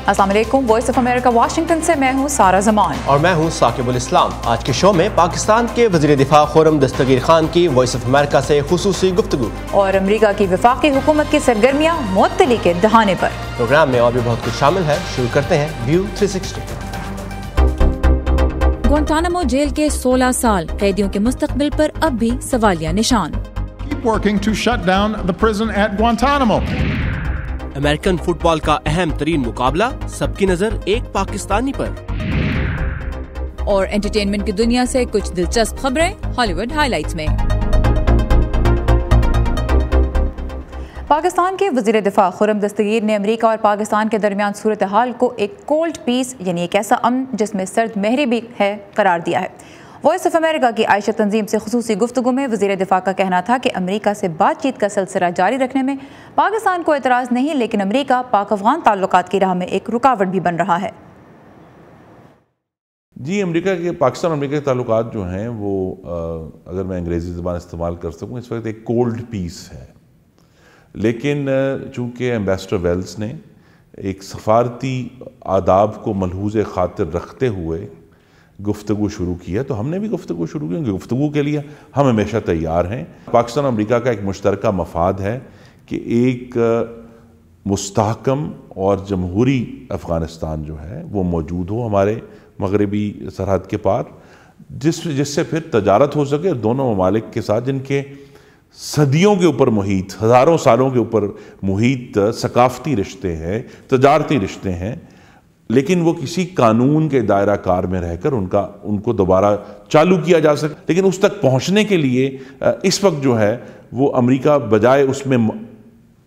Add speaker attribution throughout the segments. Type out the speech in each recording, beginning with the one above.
Speaker 1: अस्सलाम वालेकुम, voice of America Washington से मैं हूँ सारा जमान
Speaker 2: और मैं हूँ साकिबुल इस्लाम। आज के शो में पाकिस्तान के वज़ीर दिफा खुर्रम दस्तगीर खान की वॉइस ऑफ अमेरिका से खुसूसी गुफ्तगू
Speaker 1: और अमेरिका की वफाकी हुकूमत की सरगर्मियाँ मुअत्तली के दहाने पर।
Speaker 2: प्रोग्राम में और भी बहुत कुछ शामिल है। शुरू करते हैं व्यू 360।
Speaker 1: ग्वांटानामो जेल के 16 साल कैदियों के मुस्तकबिल पर अब भी सवालिया निशान।
Speaker 3: Keep working to shut down the prison at Guantanamo.
Speaker 2: American football का अहम तरीन मुकाबला, सबकी नजर एक पाकिस्तानी पर।
Speaker 1: और एंटरटेनमेंट की दुनिया से कुछ दिलचस्प खबरें हॉलीवुड हाइलाइट्स में। पाकिस्तान के वज़ीर दिफा खुर्रम दस्तगीर ने अमेरिका और पाकिस्तान के दरमियान सूरत हाल को एक कोल्ड पीस यानी एक ऐसा अमन जिसमें सर्द महरी भी है करार दिया है। वॉइस ऑफ अमेरिका की आयशा तंजीम से खुसूसी गुफ्तगू में वज़ीर दिफा का कहना था कि अमेरिका से बातचीत का सिलसिला जारी रखने में पाकिस्तान को एतराज़ नहीं, लेकिन अमेरिका पाक अफगान ताल्लुकात की राह में एक रुकावट भी बन रहा है।
Speaker 4: जी, अमेरिका के पाकिस्तान अमेरिका के ताल्लुकात जो हैं वो अगर मैं अंग्रेज़ी ज़बान इस्तेमाल कर सकूँ, इस वक्त एक कोल्ड पीस है। लेकिन चूँकि एम्बेसडर वेल्स ने एक सफारती आदाब को मलहूज़ ख़ातिर रखते हुए गुफ्तगू शुरू की है, तो हमने भी गुफ्तगू शुरू की। गुफ्तगू के लिए हम हमेशा तैयार हैं। पाकिस्तान अमेरिका का एक मुश्तरका मफाद है कि एक मुस्तहकम और जमहूरी अफ़गानिस्तान जो है वो मौजूद हो हमारे मगरबी सरहद के पार, जिससे फिर तजारत हो सके दोनों ममालिक के साथ, जिनके सदियों के ऊपर मुहीत, हज़ारों सालों के ऊपर मुहीत सकाफ़ती रिश्ते हैं, तजारती रिश्ते हैं, लेकिन वो किसी कानून के दायरा कार में रहकर उनको दोबारा चालू किया जा सके। लेकिन उस तक पहुंचने के लिए इस वक्त जो है वो अमेरिका बजाय उसमें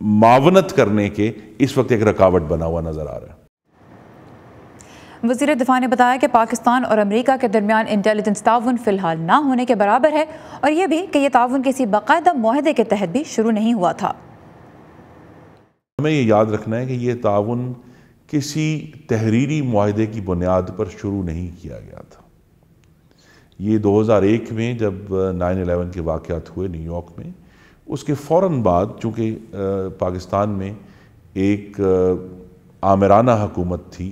Speaker 4: मावनत करने के इस वक्त एक रुकावट बना हुआ नजर आ रहा है।
Speaker 1: वज़ीर दिफा ने बताया कि पाकिस्तान और अमेरिका के दरमियान इंटेलिजेंस ताउन फिलहाल ना होने के बराबर है, और यह भी कि यह ताउन किसी बाकायदा मुआहदे के तहत भी शुरू नहीं हुआ था।
Speaker 4: हमें ये याद रखना है कि यह ताउन किसी तहरीरी मुआहदे की बुनियाद पर शुरू नहीं किया गया था। ये 2001 में जब 9/11 के वाक़यात हुए न्यूयॉर्क में, उसके फ़ौरन बाद चूँकि पाकिस्तान में एक आमिराना हुकूमत थी,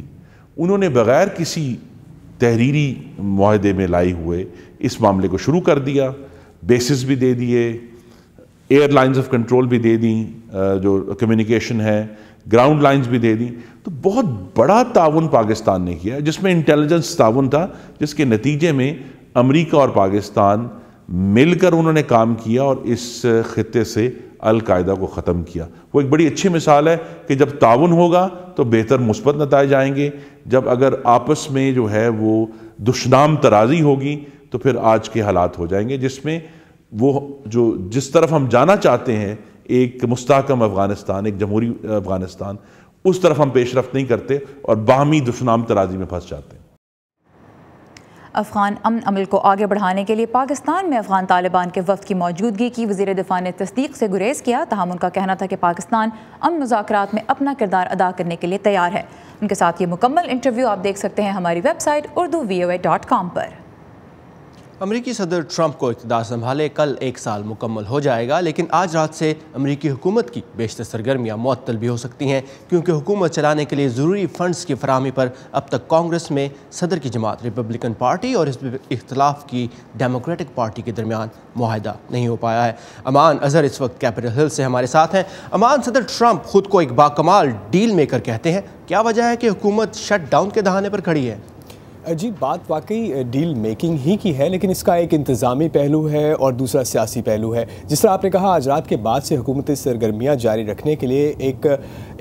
Speaker 4: उन्होंने बग़ैर किसी तहरीरी मुआहदे में लाई हुए इस मामले को शुरू कर दिया। बेसिस भी दे दिए, एयरलाइंस ऑफ कंट्रोल भी दे दी, जो कम्युनिकेशन है, ग्राउंड लाइंस भी दे दी। तो बहुत बड़ा ताउन पाकिस्तान ने किया, जिसमें इंटेलिजेंस ताउन था, जिसके नतीजे में अमेरिका और पाकिस्तान मिलकर उन्होंने काम किया और इस खित्ते से अल-कायदा को ख़त्म किया। वो एक बड़ी अच्छी मिसाल है कि जब ताउन होगा तो बेहतर मुस्बत नताइज आएंगे। जब अगर आपस में जो है वो दुश्मनाम तराजी होगी तो फिर आज के हालात हो जाएंगे, जिसमें वो जिस तरफ हम जाना चाहते हैं, एक मुस्तहकम अफ़गानिस्तान, एक जमहूरी अफ़गानिस्तान, उस तरफ हम पेशरफ्त नहीं करते और बाहमी दुश्मनाम तराजी में फंस जाते हैं।
Speaker 1: अफ़गान अमन अमल को आगे बढ़ाने के लिए पाकिस्तान में अफ़गान तालिबान के वफ़द की मौजूदगी की वज़ीर दिफा ने तस्दीक से गुरेज किया। ताहम उनका कहना था कि पाकिस्तान अमन मुज़ाकरात में अपना किरदार अदा करने के लिए तैयार है। उनके साथ ये मुकम्मल इंटरव्यू आप देख सकते हैं हमारी वेबसाइट urduvoa.com पर।
Speaker 2: अमरीकी सदर ट्रंप को इक़्तिदार संभाले कल 1 साल मुकम्मल हो जाएगा, लेकिन आज रात से अमरीकी हुकूमत की बेशतर सरगर्मियाँ मुअत्तल भी हो सकती हैं, क्योंकि हुकूमत चलाने के लिए ज़रूरी फ़ंड्स की फराहमी पर अब तक कांग्रेस में सदर की जमात रिपब्लिकन पार्टी और हिज़्ब इख्तिलाफ की डेमोक्रेटिक पार्टी के दरमियान मुआहदा नहीं हो पाया है। अमान अजहर इस वक्त कैपिटल हिल से हमारे साथ हैं। अमान, सदर ट्रंप खुद को एक बाकमाल डील मेकर कहते हैं, क्या वजह है कि हुकूमत शट डाउन के दहाने पर खड़ी है?
Speaker 5: जी, बात वाकई डील मेकिंग ही की है, लेकिन इसका एक इंतज़ामी पहलू है और दूसरा सियासी पहलू है। जिस तरह आपने कहा, आज रात के बाद से हुकूमती सरगर्मियाँ जारी रखने के लिए एक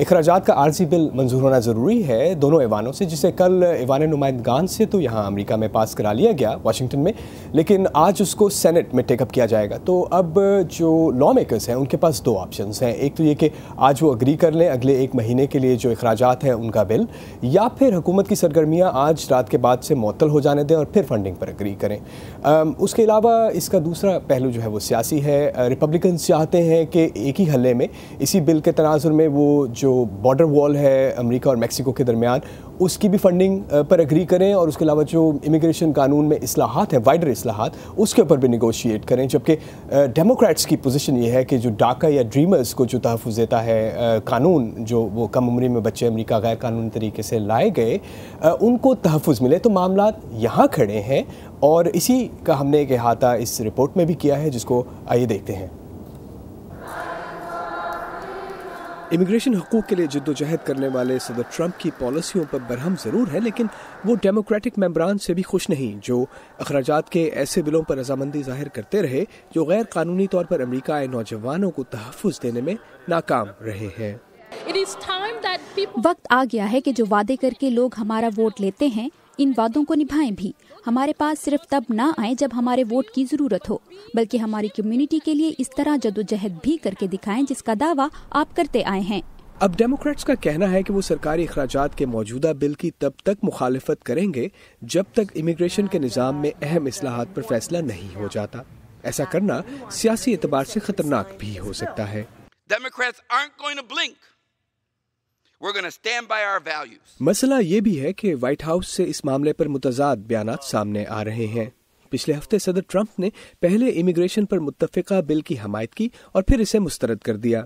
Speaker 5: अखराजात का आर्जी बिल मंजूर होना ज़रूरी है दोनों ऐवानों से, जिसे कल ऐवान नुमाइंदगान से तो यहाँ अमेरिका में पास करा लिया गया वाशिंगटन में, लेकिन आज उसको सेनेट में टेकअप किया जाएगा। तो अब जो लॉ मेकर्स हैं उनके पास 2 ऑप्शंस हैं। एक तो ये कि आज वो अग्री कर लें अगले 1 महीने के लिए जो अखराजात हैं उनका बिल, या फिर हुकूमत की सरगर्मियाँ आज रात के बाद से मुअत्तल हो जाने दें और फिर फंडिंग पर एग्री करें। उसके अलावा इसका दूसरा पहलू जो है वो सियासी है। रिपब्लिकन्स चाहते हैं कि एक ही हल्ले में इसी बिल के तनाजुर में वो जो बॉर्डर वॉल है अमेरिका और मैक्सिको के दरमियान, उसकी भी फंडिंग पर एग्री करें और उसके अलावा जो इमिग्रेशन कानून में इस्लाहात हैं, वाइडर इस्लाहात, उसके ऊपर भी निगोशिएट करें। जबकि डेमोक्रेट्स की पोजीशन ये है कि जो डाका या ड्रीमर्स को जो तहफ़्फ़ुज़ देता है कानून, जो वो कम उम्री में बच्चे अमेरिका गैर कानूनी तरीके से लाए गए, उनको तहफ़्फ़ुज़ मिले। तो मामला यहाँ खड़े हैं और इसी का हमने एक अहाता इस रिपोर्ट में भी किया है, जिसको आइए देखते हैं। इमिग्रेशन हकूक़ के लिए जद्दोजहद करने वाले सदर ट्रंप की पॉलिसियों पर बरहम ज़रूर है, लेकिन वो डेमोक्रेटिक मेंबरान से भी खुश नहीं, जो अखराजात के ऐसे बिलों पर रजामंदी जाहिर करते रहे जो गैर कानूनी तौर पर अमेरिका आए नौजवानों को तहफ़्फ़ुज़ देने में नाकाम रहे हैं।
Speaker 6: वक्त आ गया है कि जो वादे करके लोग हमारा वोट लेते हैं, इन वादों को निभाएं भी। हमारे पास सिर्फ तब ना आए जब हमारे वोट की जरूरत हो, बल्कि हमारी कम्युनिटी के लिए इस तरह जद्दोजहद भी करके दिखाएं जिसका दावा आप करते आए हैं।
Speaker 5: अब डेमोक्रेट्स का कहना है कि वो सरकारी अखराजात के मौजूदा बिल की तब तक मुखालिफत करेंगे जब तक इमिग्रेशन के निज़ाम में अहम इस्लाहात पर फैसला नहीं हो जाता। ऐसा करना सियासी एतबार से खतरनाक भी हो सकता है। मसला ये भी है कि व्हाइट हाउस से इस मामले पर मुतज़ाद बयानात सामने आ रहे हैं। पिछले हफ्ते सदर ट्रंप ने पहले इमिग्रेशन पर मुत्तफ़िका बिल की हमायत की और फिर इसे मुस्तरद कर दिया।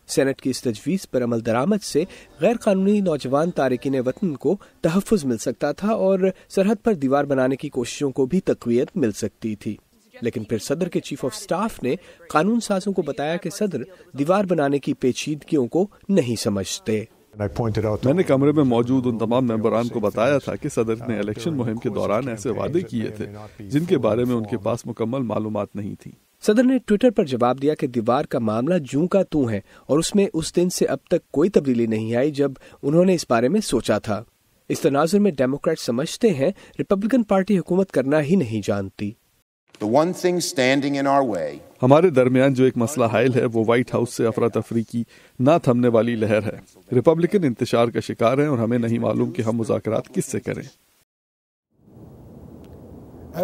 Speaker 5: सेनेट की इस तजवीज़ पर अमल दरामद से गैर कानूनी नौजवान तारिकीन वतन को तहफ़्फ़ुज़ मिल सकता था और सरहद पर दीवार बनाने की कोशिशों को भी तक़वियत मिल सकती थी। लेकिन फिर सदर के चीफ ऑफ स्टाफ ने कानून साजों को बताया कि सदर दीवार बनाने की पेचीदगियों को नहीं समझते।
Speaker 7: मैंने कमरे में मौजूद उन तमाम मेंबरान को बताया था कि सदर ने इलेक्शन मुहिम के दौरान ऐसे वादे किए थे जिनके बारे में उनके पास मुकम्मल मालूमात नहीं थी।
Speaker 5: सदर ने ट्विटर पर जवाब दिया कि दीवार का मामला जूं का तूं है और उसमें उस दिन से अब तक कोई तब्दीली नहीं आई जब उन्होंने इस बारे में सोचा था। इस तनाजुर में डेमोक्रेट समझते हैं रिपब्लिकन पार्टी हुकूमत करना ही नहीं जानती।
Speaker 7: हमारे दरमियान जो एक मसला हायल है वो व्हाइट हाउस से अफरा तफरी की ना थमने वाली लहर है। रिपब्लिकन इंतशार का शिकार हैं और हमें नहीं मालूम कि हम मुज़ाकरात किससे करें।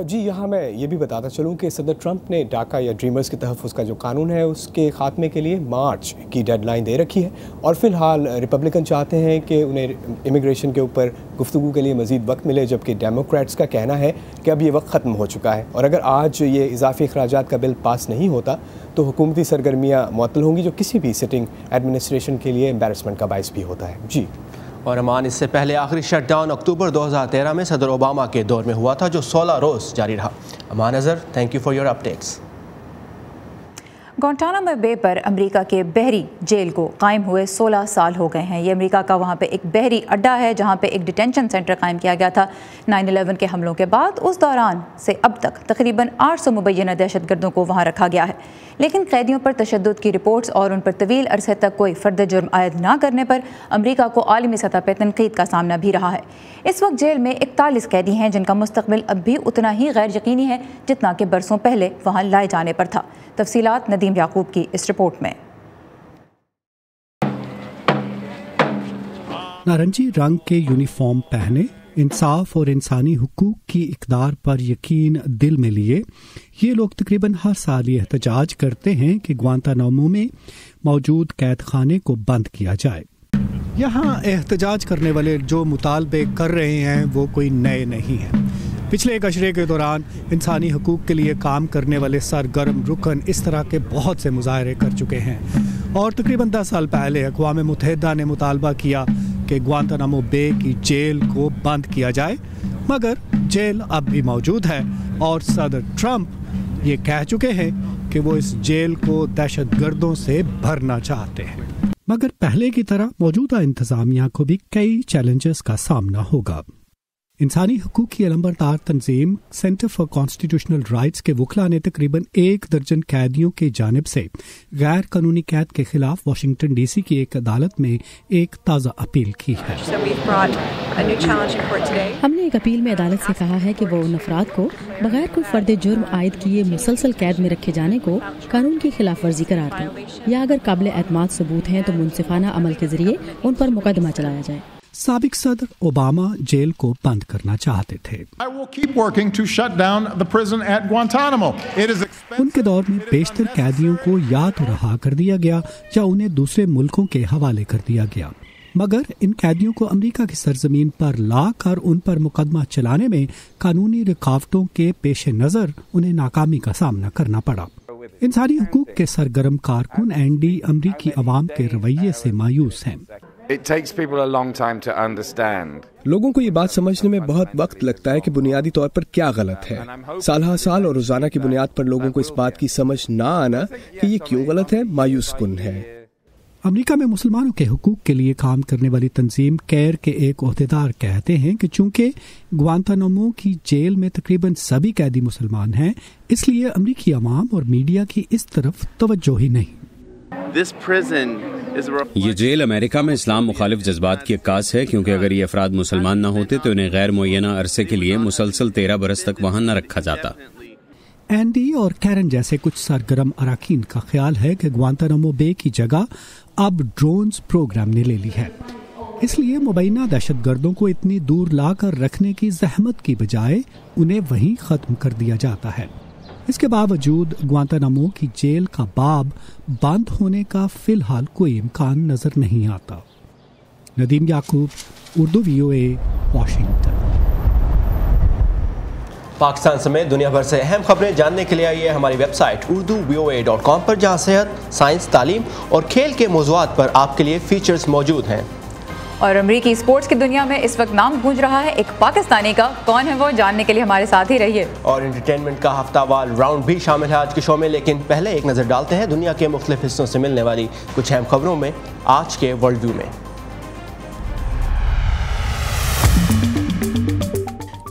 Speaker 5: जी, यहाँ मैं ये भी बताता चलूँ कि सदर ट्रंप ने डाका या ड्रीमर्स के तहफ़्फ़ुज़ का जो कानून है उसके ख़ात्मे के लिए मार्च की डेडलाइन दे रखी है और फ़िलहाल रिपब्लिकन चाहते हैं कि उन्हें इमिग्रेशन के ऊपर गुफ्तगू के लिए मज़ीद वक्त मिले, जबकि डेमोक्रेट्स का कहना है कि अब ये वक्त ख़त्म हो चुका है और अगर आज ये इजाफी अखराजात का बिल पास नहीं होता तो हुकूमती सरगर्मियाँ मुअत्तल होंगी, जो किसी भी सिटिंग एडमिनिस्ट्रेशन के लिए एम्बैरसमेंट का बाइस भी होता है। जी
Speaker 2: और अमान, इससे पहले आखिरी शटडाउन अक्टूबर 2013 में सदर ओबामा के दौर में हुआ था, जो 16 रोज़ जारी रहा। Aman Azhar, thank you for your updates.
Speaker 1: Guantanamo Bay पर अमेरिका के बहरी जेल को कायम हुए 16 साल हो गए हैं। ये अमेरिका का वहाँ पे एक बहरी अड्डा है जहाँ पे एक डिटेंशन सेंटर कायम किया गया था 9/11 के हमलों के बाद। उस दौरान से अब तक तकरीबन 800 मुबैना दहशतगर्दों को वहाँ रखा गया है, लेकिन कैदियों पर तशद्दुद की रिपोर्ट्स और उन पर तवील अरसे तक कोई फर्द जुर्म आयद ना करने पर अमेरिका को आलमी सतह पर तनकीद का सामना भी रहा है। इस वक्त जेल में 41 कैदी हैं जिनका मुस्तकबिल अब भी उतना ही गैर यकीनी है जितना कि बरसों पहले वहाँ लाए जाने पर था। तफसीलात नदीम याकूब की इस रिपोर्ट में।
Speaker 8: नारंगी रंग के यूनिफॉर्म पहने, इंसाफ और इंसानी हुकूक की इकदार पर यकीन दिल में लिए ये लोग तकरीबन हर साल ये एहतजाज करते हैं कि ग्वांतानामो में मौजूद कैद खाने को बंद किया जाए। यहाँ एहतजाज करने वाले जो मुतालबे कर रहे हैं वो कोई नए नहीं हैं। पिछले एक अशरे के दौरान इंसानी हुकूक के लिए काम करने वाले सरगर्म रुकन इस तरह के बहुत से मुजाहरे कर चुके हैं और तकरीबन 10 साल पहले अक़वाम मुत्तहिदा ने मुतालबा किया कि ग्वांतानामो बे की जेल को बंद किया जाए, मगर जेल अब भी मौजूद है और सदर ट्रंप ये कह चुके हैं कि वो इस जेल को दहशतगर्दों से भरना चाहते हैं। मगर पहले की तरह मौजूदा इंतज़ामिया को भी कई चैलेंजेस का सामना होगा। इंसानी हुकूक की अलंबरदार तंजीम सेंटर फॉर कॉन्स्टिट्यूशनल राइट्स के वकला ने तकरीबन 1 दर्जन कैदियों की जानिब से गैर कानूनी कैद के खिलाफ वाशिंगटन DC की एक अदालत में एक ताज़ा अपील की है।
Speaker 9: हमने एक अपील में अदालत से कहा है कि वो उन अफराद को बगैर कोई फर्द जुर्म आयद किए मुसलसल कैद में रखे जाने को कानून की खिलाफ वर्जी करार दें या अगर काबिल एतमाद सबूत हैं तो मुनसिफाना अमल के जरिए उन पर मुकदमा चलाया जाए।
Speaker 8: साबिक सदर ओबामा जेल को बंद करना चाहते थे। उनके दौर में बेशतर कैदियों को या तो रहा कर दिया गया या उन्हें दूसरे मुल्कों के हवाले कर दिया गया। मगर इन कैदियों को अमेरिका की सरजमीन पर लाकर उन पर मुकदमा चलाने में कानूनी रुकावटों के पेश नज़र उन्हें नाकामी का सामना करना पड़ा। इंसानी हुकूक के सरगर्म कारकुन एंडी अमरीकी अवाम के रवैये से मायूस हैं।
Speaker 5: लोगों को ये बात समझने में बहुत वक्त लगता है कि बुनियादी तौर पर क्या गलत है। साल हर साल और रोजाना की बुनियाद पर लोगों को इस बात की समझ ना आना कि ये क्यों गलत है, मायूस कुन है।
Speaker 8: अमेरिका में मुसलमानों के हुकूक के लिए काम करने वाली तंजीम केयर के एक ओहदेदार कहते हैं कि चूंकि ग्वांतानामो की जेल में तकरीबन सभी कैदी मुसलमान हैं, इसलिए अमेरिकी अवाम और मीडिया की इस तरफ तवज्जो ही नहीं।
Speaker 10: ये जेल अमेरिका में इस्लाम मुखालिफ जज्बात की अक्कास है, क्योंकि अगर ये अफराद मुसलमान न होते तो इन्हें गैर मुअय्यना अरसे के लिए मुसलसल 13 बरस तक वहाँ न रखा जाता।
Speaker 8: एंडी और कैरन जैसे कुछ सरगर्म अराकीन का ख्याल है कि ग्वांतानामो बे की जगह अब ड्रोन्स प्रोग्राम ने ले ली है, इसलिए मुबैना दहशतगर्दों को इतनी दूर लाकर रखने की जहमत की बजाय उन्हें वहीं खत्म कर दिया जाता है। इसके बावजूद ग्वांतानामो की जेल का बाब बंद होने का फिलहाल कोई इम्कान नजर नहीं आता। नदीम याकूब, उर्दू VOA, वाशिंगटन।
Speaker 2: पाकिस्तान समेत दुनिया भर से अहम खबरें जानने के लिए आइए हमारी वेबसाइट urduvoa.com पर, जहां सेहत, साइंस, तालीम और खेल के मौज़ूआत पर आपके लिए फीचर्स मौजूद हैं।
Speaker 1: और अमेरिकी स्पोर्ट्स की दुनिया में इस वक्त नाम गूंज रहा है एक पाकिस्तानी का। कौन है वो, जानने के लिए हमारे साथ ही रहिए। और एंटरटेनमेंट का हफ्तावार राउंड भी शामिल है आज के शो में, लेकिन पहले एक नज़र डालते हैं दुनिया के मुख्तलिफ हिस्सों से मिलने वाली कुछ अहम खबरों में आज के वर्ल्ड व्यू में।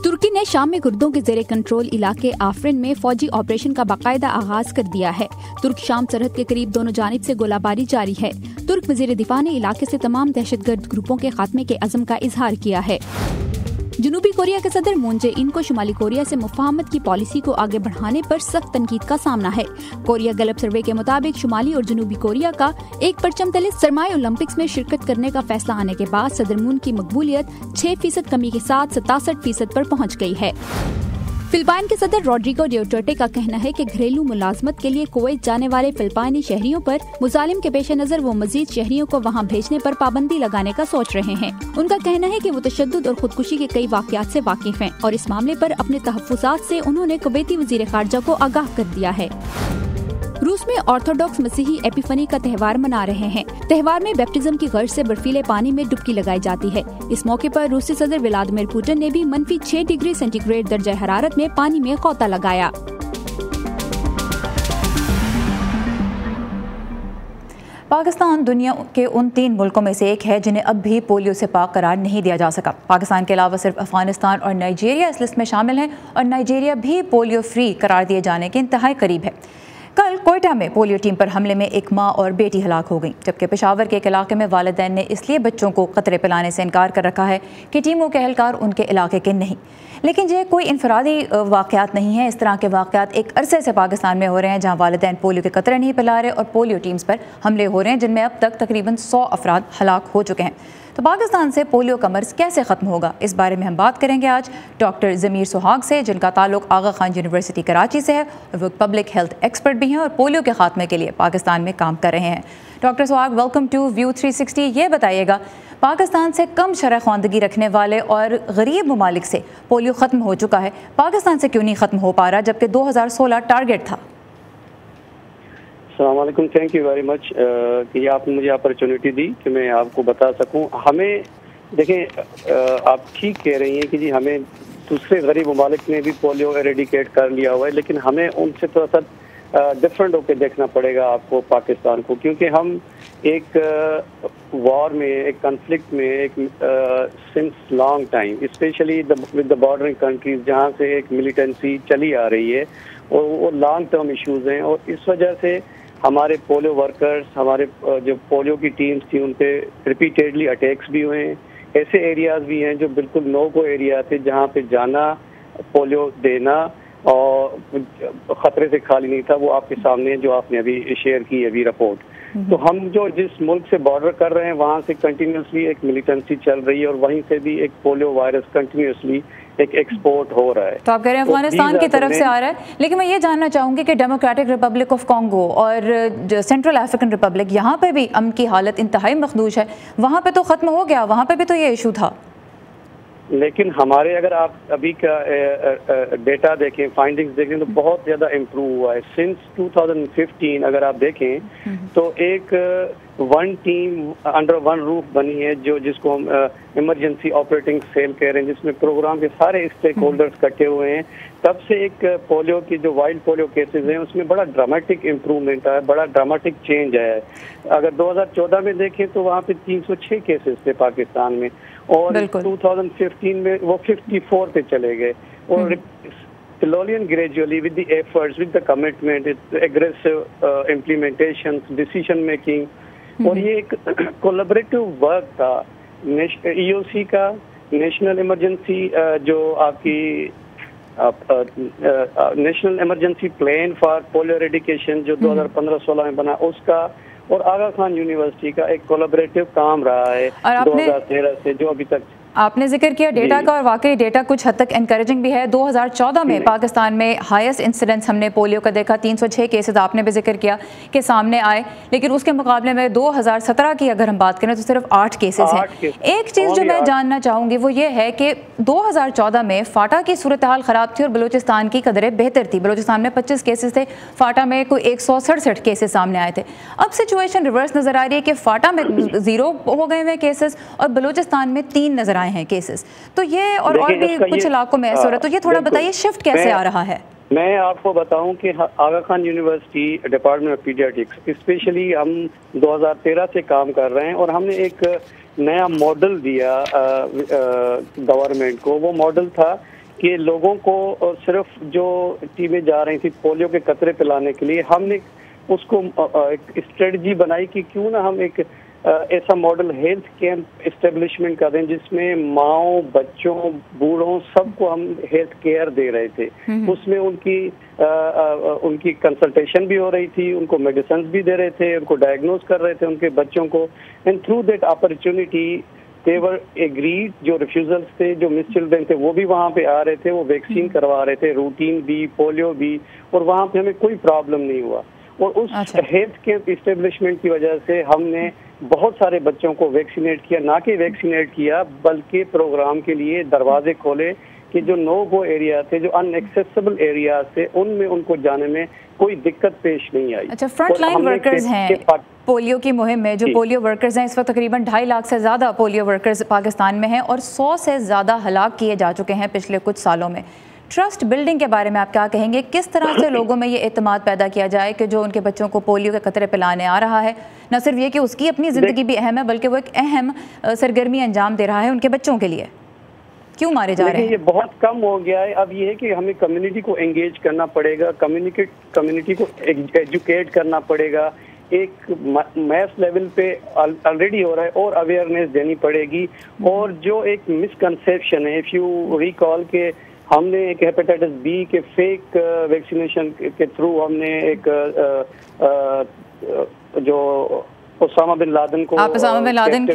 Speaker 6: तुर्की ने शाम में कुर्दों के जेरे कंट्रोल इलाके आफरिन में फौजी ऑपरेशन का बाकायदा आगाज कर दिया है। तुर्क शाम सरहद के करीब दोनों जानिब से गोलाबारी जारी है। तुर्क वजीर दिफा ने इलाके से तमाम दहशतगर्द ग्रुपों के खात्मे के अज़म का इजहार किया है। जनूबी कोरिया के सदर मून जे इन को शुमाली कोरिया से मुफाहमत की पॉलिसी को आगे बढ़ाने पर सख्त तनकीद का सामना है। कोरिया गलब सर्वे के मुताबिक शुमाली और जनूबी कोरिया का एक परचम तले सरमाई ओलंपिक्स में शिरकत करने का फैसला आने के बाद सदर मून की मकबूलियत 6% कमी के साथ 67% पर पहुँच गई है। फिलिपाइन के सदर रोड्रिगो ड्यूटर्टे का कहना है कि घरेलू मुलाजमत के लिए कुवैत जाने वाले फिलिपाइनी शहरियों पर मुजालिम के पेश नजर वो मजीद शहरियों को वहां भेजने पर पाबंदी लगाने का सोच रहे हैं। उनका कहना है कि वो तशद्दुद और खुदकुशी के कई वाकयात से वाकिफ हैं और इस मामले पर अपने तहफ्फुज़ात से उन्होंने कुवैती वजीर खारजा को आगाह कर दिया है। रूस में ऑर्थोडॉक्स मसीही एपिफनी का त्यौहार मना रहे हैं। त्यौहार में बैप्टिज्म की गर्ज से बर्फीले पानी में डुबकी लगाई जाती है। इस मौके पर रूसी सदर व्लादिमीर पुतिन ने भी -6 डिग्री सेंटीग्रेड दर्जा हरारत में पानी में गोता लगाया।
Speaker 1: पाकिस्तान दुनिया के उन 3 मुल्कों में से एक है जिन्हें अब भी पोलियो से पाक करार नहीं दिया जा सका। पाकिस्तान के अलावा सिर्फ अफगानिस्तान और नाइजीरिया इस लिस्ट में शामिल हैं और नाइजीरिया भी पोलियो फ्री करार दिए जाने के इंतहाई करीब है। कल कोयटा में पोलियो टीम पर हमले में एक मां और बेटी हलाक हो गई, जबकि पेशावर के एक इलाके में वालिदैन ने इसलिए बच्चों को कतरे पिलाने से इनकार कर रखा है कि टीमों के एहलकार उनके इलाके के नहीं। लेकिन ये कोई इनफरादी वाक़यात नहीं है। इस तरह के वाक़यात एक अरसे से पाकिस्तान में हो रहे हैं, जहाँ वालिदैन पोलियो के कतरे नहीं पिला रहे और पोलियो टीम्स पर हमले हो रहे हैं, जिनमें अब तक तकरीबन 100 अफराद हलाक हो चुके हैं। तो पाकिस्तान से पोलियो का मर्ज कैसे ख़त्म होगा, इस बारे में हम बात करेंगे आज डॉक्टर ज़मीर सुहाग से, जिनका ताल्लुक आगा खान यूनिवर्सिटी कराची से है और वो पब्लिक हेल्थ एक्सपर्ट भी हैं और पोलियो के खात्मे के लिए पाकिस्तान में काम कर रहे हैं। डॉक्टर सुहाग, वेलकम टू व्यू 360। ये बताइएगा, पाकिस्तान से कम शरह ख्वानदगी रखने वाले और गरीब ममालिक से पोलियो ख़त्म हो चुका है, पाकिस्तान से क्यों नहीं ख़त्म हो पा रहा, जबकि 2016 टारगेट था?
Speaker 11: अस्सलाम वालेकुम, थैंक यू वेरी मच कि आपने मुझे अपॉर्चुनिटी दी कि मैं आपको बता सकूं। हमें देखें, आप ठीक कह रही हैं कि जी हमें दूसरे गरीब ममालिक ने भी पोलियो एरेडिकेट कर लिया हुआ है, लेकिन हमें उनसे थोड़ा सा डिफरेंट होकर देखना पड़ेगा आपको पाकिस्तान को, क्योंकि हम एक वॉर में, एक कॉन्फ्लिक्ट में, एक since long time, specially with the bordering countries, जहाँ से एक मिलिटेंसी चली आ रही है और वो लॉन्ग टर्म इश्यूज हैं, और इस वजह से हमारे पोलियो वर्कर्स, हमारे जो पोलियो की टीम्स थी, उन पे रिपीटेडली अटैक्स भी हुए हैं। ऐसे एरियाज भी हैं जो बिल्कुल नो गो एरिया थे, जहाँ पे जाना, पोलियो देना और ख़तरे से खाली नहीं था। वो आपके सामने जो आपने अभी शेयर की अभी रिपोर्ट। तो हम जो जिस मुल्क से बॉर्डर कर रहे हैं वहाँ से कंटिन्यूसली एक मिलिटेंसी चल रही है और वहीं से भी एक पोलियो वायरस कंटिन्यूसली एक एक्सपोर्ट हो रहा है।
Speaker 1: तो आप कह रहे हैं अफगानिस्तान की तरफ से आ रहा है, लेकिन मैं ये जानना चाहूंगी कि डेमोक्रेटिक रिपब्लिक ऑफ कॉन्गो और सेंट्रल अफ्रीकन रिपब्लिक, यहाँ पे भी अमन की हालत इंतहाई मखदूश है। वहाँ पे तो खत्म हो गया, वहाँ पे भी तो ये इशू था।
Speaker 11: लेकिन हमारे अगर आप अभी का डेटा देखें, फाइंडिंग्स देखें तो बहुत ज़्यादा इम्प्रूव हुआ है सिंस 2015। अगर आप देखें तो एक one team under one roof बनी है जिसको हम इमरजेंसी ऑपरेटिंग सेल कह रहे हैं, जिसमें प्रोग्राम के सारे स्टेक होल्डर्स इकट्ठे हुए हैं। तब से एक पोलियो की जो वाइल्ड पोलियो केसेस हैं उसमें बड़ा ड्रामेटिक इम्प्रूवमेंट आया, बड़ा ड्रामेटिक चेंज आया है। अगर 2014 में देखें तो वहाँ पे 306 केसेस थे पाकिस्तान में, और 2015 में वो 54 पे चले गए। और slowly and gradually with the efforts, with the commitment, aggressive implementation, decision making, और ये एक कोलैबोरेटिव वर्क था EOC का, नेशनल इमरजेंसी जो आपकी national emergency plan for polio eradication जो 2015-16 में बना उसका, और आगा खान यूनिवर्सिटी का एक कोलैबोरेटिव काम रहा है 2013 से जो अभी तक।
Speaker 1: आपने जिक्र किया डेटा का, और वाकई डेटा कुछ हद तक एनकरेजिंग भी है। 2014 में पाकिस्तान में हाईएस्ट इंसिडेंस हमने पोलियो का देखा, 306 केसेस आपने भी जिक्र किया कि सामने आए, लेकिन उसके मुकाबले में 2017 की अगर हम बात करें तो सिर्फ 8 केसेस हैं। एक चीज़ जो मैं जानना चाहूँगी वो ये है कि 2014 में फाटा की सूरत हाल ख़राब थी और बलूचिस्तान की कदरें बेहतर थी। बलूचिस्तान में 25 केसेस थे, फाटा में कोई 167 केसेस सामने आए थे। अब सिचुएशन रिवर्स नज़र आ रही है कि फाटा में 0 हो गए हैं केसेस और बलूचिस्तान में 3 नजर आए हैं केसेस। तो ये और भी कुछ इलाकों में ऐसा हो रहा है, तो ये थोड़ा बताइए शिफ्ट कैसे आ रहा है।
Speaker 11: मैं आपको बताऊं कि Aga Khan university department of paediatrics specially हम 2013 से काम कर रहे हैं, और हमने एक नया मॉडल दिया गवर्नमेंट को। वो मॉडल था कि लोगों को सिर्फ जो टीमें जा रही थी पोलियो के कतरे पिलाने के लिए, हमने उसको एक स्ट्रेटजी बनाई कि क्यों ना हम एक ऐसा मॉडल हेल्थ कैंप एस्टेब्लिशमेंट कर दें जिसमें माओ, बच्चों, बूढ़ों सबको हम हेल्थ केयर दे रहे थे। उसमें उनकी कंसल्टेशन भी हो रही थी, उनको मेडिसिन भी दे रहे थे, उनको डायग्नोज कर रहे थे उनके बच्चों को। And through that opportunity they were agreed, जो रिफ्यूजल्स थे, जो मिस चिल्ड्रन थे वो भी वहाँ पे आ रहे थे, वो वैक्सीन करवा रहे थे, रूटीन भी, पोलियो भी, और वहाँ पे हमें कोई प्रॉब्लम नहीं हुआ। और उस हेल्थ कैंप एस्टेब्लिशमेंट की वजह से हमने बहुत सारे बच्चों को वैक्सीनेट किया, ना कि वैक्सीनेट किया बल्कि प्रोग्राम के लिए दरवाजे खोले कि जो नो गो एरिया थे, जो अनएक्सेसिबल एरिया थे, उनमें उनको जाने में कोई दिक्कत पेश नहीं आई।
Speaker 1: अच्छा, फ्रंट लाइन वर्कर्स हैं पोलियो की मुहिम में, जो पोलियो वर्कर्स हैं इस वक्त तकरीबन 2.5 लाख से ज़्यादा पोलियो वर्कर्स पाकिस्तान में हैं और 100 से ज़्यादा हलाक किए जा चुके हैं पिछले कुछ सालों में। ट्रस्ट बिल्डिंग के बारे में आप क्या कहेंगे? किस तरह से लोगों में ये एतमाद पैदा किया जाए कि जो उनके बच्चों को पोलियो के कतरे पिलाने आ रहा है, न सिर्फ ये कि उसकी अपनी ज़िंदगी भी अहम है बल्कि वो एक अहम सरगर्मी अंजाम दे रहा है उनके बच्चों के लिए, क्यों मारे जा रहे हैं?
Speaker 11: ये बहुत कम हो गया है। अब ये है कि हमें कम्युनिटी को एंगेज करना पड़ेगा, कम्युनिटी को एजुकेट करना पड़ेगा, एक मैथ लेवल पे ऑलरेडी हो रहा है और अवेयरनेस देनी पड़ेगी। और जो एक मिसकंसेप्शन है, इफ़ यू रिकॉल के हमने एक हेपेटाइटिस बी के फेक वैक्सीनेशन के थ्रू हमने एक जो ओसामा बिन लादेन को,
Speaker 1: आप ओसामा बिन लादेन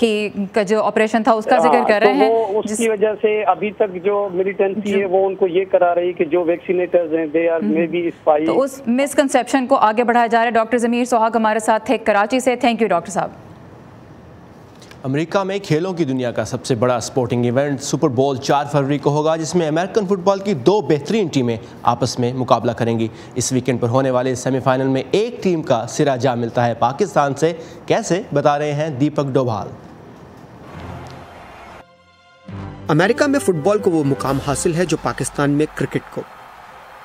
Speaker 1: की जो ऑपरेशन था उसका जिक्र कर रहे हैं,
Speaker 11: उसकी वजह से अभी तक जो मिलिटेंसी है वो उनको ये करा रही है कि जो वैक्सीनेटर्स हैं they are may be spy.
Speaker 1: तो उस मिसकंसेप्शन को आगे बढ़ाया जा रहा है। डॉक्टर ज़मीर सुहाग हमारे साथ थे कराची से। थैंक यू डॉक्टर साहब।
Speaker 2: अमेरिका में खेलों की दुनिया का सबसे बड़ा स्पोर्टिंग इवेंट सुपर बोल 4 फरवरी को होगा, जिसमें अमेरिकन फुटबॉल की 2 बेहतरीन टीमें आपस में मुकाबला करेंगी। इस वीकेंड पर होने वाले सेमीफाइनल में एक टीम का सिरा जा मिलता है पाकिस्तान से। कैसे, बता रहे हैं दीपक डोभाल।
Speaker 12: अमेरिका में फुटबॉल को वो मुकाम हासिल है जो पाकिस्तान में क्रिकेट को।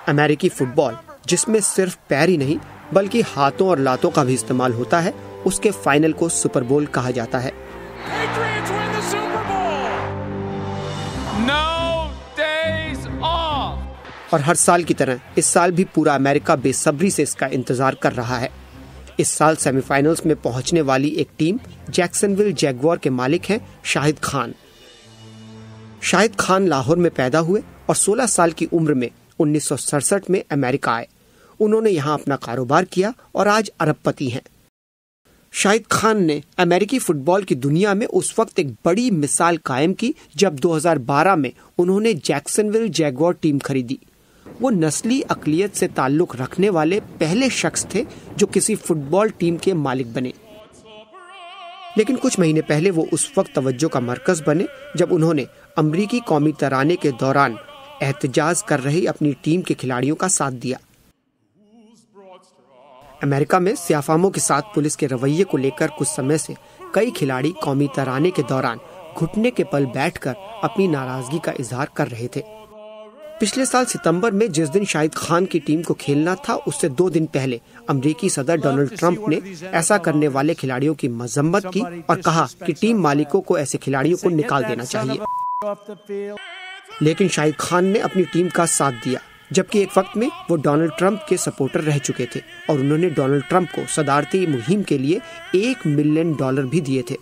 Speaker 12: अमेरिकी फुटबॉल, जिसमें सिर्फ पैर ही नहीं बल्कि हाथों और लातों का भी इस्तेमाल होता है, उसके फाइनल को सुपर बोल कहा जाता है।
Speaker 13: Patriots win the Super Bowl. No days off.
Speaker 12: और हर साल की तरह इस साल भी पूरा अमेरिका बेसब्री से इसका इंतजार कर रहा है। इस साल सेमीफाइनल्स में पहुंचने वाली एक टीम जैक्सनविल जैगुआर के मालिक हैं शाहिद खान। शाहिद खान लाहौर में पैदा हुए और 16 साल की उम्र में 1967 में अमेरिका आए। उन्होंने यहाँ अपना कारोबार किया और आज अरबपति हैं। शाहिद खान ने अमेरिकी फुटबॉल की दुनिया में उस वक्त एक बड़ी मिसाल कायम की जब 2012 में उन्होंने जैक्सनविल जैगुआर टीम खरीदी। वो नस्ली अकलियत से ताल्लुक रखने वाले पहले शख्स थे जो किसी फुटबॉल टीम के मालिक बने। लेकिन कुछ महीने पहले वो उस वक्त तवज्जो का मरकज बने जब उन्होंने अमरीकी कौमी तराने के दौरान एहतजाज कर रही अपनी टीम के खिलाड़ियों का साथ दिया। अमेरिका में सियाफामों के साथ पुलिस के रवैये को लेकर कुछ समय से कई खिलाड़ी कौमी तराने के दौरान घुटने के बल बैठकर अपनी नाराजगी का इजहार कर रहे थे। पिछले साल सितंबर में जिस दिन शाहिद खान की टीम को खेलना था उससे 2 दिन पहले अमेरिकी सदर डोनाल्ड ट्रंप ने ऐसा करने वाले खिलाड़ियों की मजम्मत की और कहा कि टीम मालिकों को ऐसे खिलाड़ियों को निकाल देना चाहिए। लेकिन शाहिद खान ने अपनी टीम का साथ दिया, जबकि एक वक्त में वो डोनाल्ड ट्रंप के सपोर्टर रह चुके थे और उन्होंने डोनाल्ड ट्रंप को सदारती मुहिम के लिए $1 मिलियन भी दिए थे।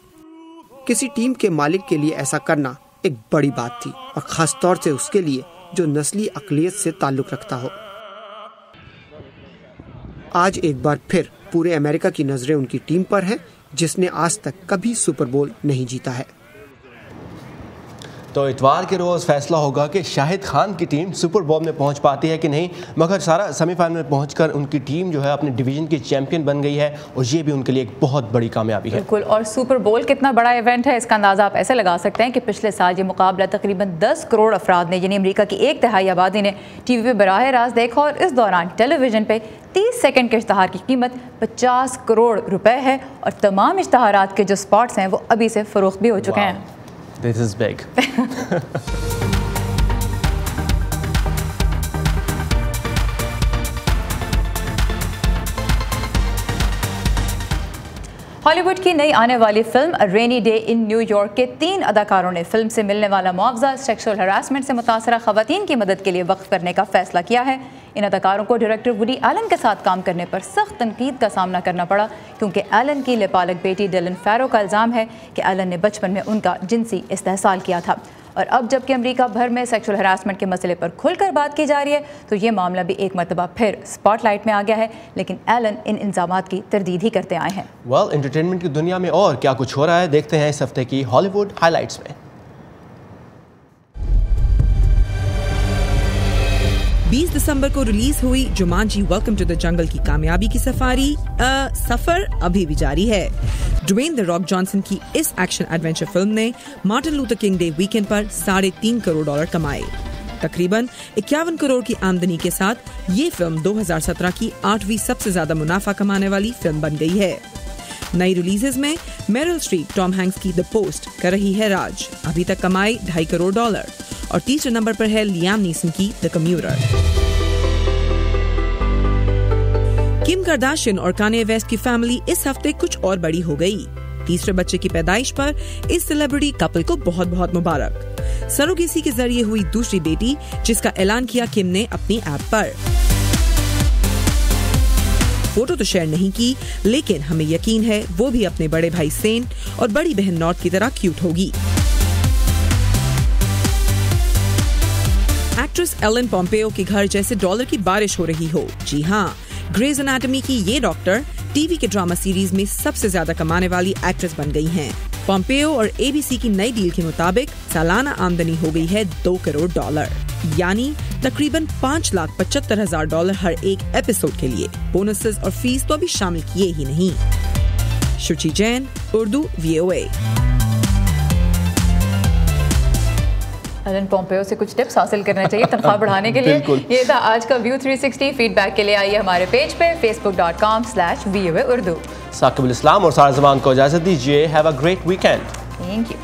Speaker 12: किसी टीम के मालिक के लिए ऐसा करना एक बड़ी बात थी और खास तौर से उसके लिए जो नस्ली अकलियत से ताल्लुक रखता हो। आज एक बार फिर पूरे अमेरिका की नजरें उनकी टीम पर हैं, जिसने आज तक कभी सुपर बोल नहीं जीता है।
Speaker 2: तो इतवार के रोज़ फैसला होगा कि शाहिद खान की टीम सुपर बोल में पहुंच पाती है कि नहीं, मगर सारा सेमीफाइनल में पहुंचकर उनकी टीम जो है अपने डिवीज़न की चैंपियन बन गई है और ये भी उनके लिए एक बहुत बड़ी कामयाबी है।
Speaker 1: बिल्कुल, और सुपर बोल कितना बड़ा इवेंट है इसका अंदाज़ा आप ऐसे लगा सकते हैं कि पिछले साल ये मुकाबला तकरीबन 10 करोड़ अफराद ने, यानी अमेरिका की 1/3 आबादी ने टीवी पे बराह रास्त देखा और इस दौरान टेलीविज़न पे 30 सेकंड के इश्तहार की कीमत 50 करोड़ रुपए है और तमाम इश्तहारात के जो स्पॉट्स हैं वो अभी से फ़रोख्त भी हो चुके हैं।
Speaker 2: This is big.
Speaker 1: हॉलीवुड की नई आने वाली film rainy day in New York के 3 अदाकारों ने फिल्म से मिलने वाला मुआवजा सेक्सुअल हरासमेंट से मुतासरा खवातीन की मदद के लिए वक्फ करने का फैसला किया है। इन अदाकारों को डायरेक्टर वुडी एलन के साथ काम करने पर सख्त तनकीद का सामना करना पड़ा क्योंकि एलन की लेपालक बेटी डिलन फैरो का इल्ज़ाम है कि एलन ने बचपन में उनका जिनसी इस्तेहसाल किया था। और अब जबकि अमेरिका भर में सेक्सुअल हरासमेंट के मसले पर खुलकर बात की जा रही है तो ये मामला भी एक मरतबा फिर स्पॉटलाइट में आ गया है, लेकिन एलन इन इल्ज़ामात की तरदीद ही करते आए हैं।
Speaker 2: एंटरटेनमेंट की दुनिया में और क्या कुछ हो रहा है देखते हैं इस हफ्ते की हॉलीवुड हाइलाइट्स में।
Speaker 14: 20 दिसंबर को रिलीज हुई Jumanji welcome to the jungle की कामयाबी की सफर अभी भी जारी है। ड्वेन द रॉक जॉनसन की इस एक्शन एडवेंचर फिल्म ने Martin Luther king day weekend पर $3.5 करोड़ कमाए। तकरीबन 51 करोड़ की आमदनी के साथ ये फिल्म 2017 की 8वीं सबसे ज्यादा मुनाफा कमाने वाली फिल्म बन गई है। नई रिलीजेस में मेरिल स्ट्रीप टॉम हैंक्स की द पोस्ट कर रही है राज, अभी तक कमाई $2.5 करोड़ और तीसरे नंबर पर है लियाम नीसन की द कम्यूटर। किम कार्दाशियन और कान्ये वेस्ट की फैमिली इस हफ्ते कुछ और बड़ी हो गई। तीसरे बच्चे की पैदाइश पर इस सेलिब्रिटी कपल को बहुत बहुत मुबारक। सरोगेसी के जरिए हुई दूसरी बेटी जिसका ऐलान किया किम ने अपनी ऐप पर। फोटो तो शेयर नहीं की, लेकिन हमें यकीन है वो भी अपने बड़े भाई सेन और बड़ी बहन नॉर्थ की तरह क्यूट होगी। एक्ट्रेस एलन पॉम्पेओ के घर जैसे डॉलर की बारिश हो रही हो। जी हाँ, ग्रेज एनाटॉमी की ये डॉक्टर टीवी के ड्रामा सीरीज में सबसे ज्यादा कमाने वाली एक्ट्रेस बन गई हैं। पॉम्पेओ और एबीसी की नई डील के मुताबिक सालाना आमदनी हो गई है $2 करोड़, यानी तकरीबन $5,75,000 हर एक एपिसोड के लिए। बोनसेस और फीस तो अभी शामिल किए ही नहीं। Shuchi Jain, Urdu VOA।
Speaker 1: Alan Pompeo से कुछ टिप्स हासिल करना चाहिए तनख्वाह बढ़ाने के लिए। ये था आज का व्यू 360। फीडबैक के लिए आइए हमारे पेज पे facebook.com/VOA Urdu।
Speaker 2: साकिब इस्लाम और सारा ज़मान को इजाज़त दीजिए। Have a great weekend.
Speaker 1: Thank you.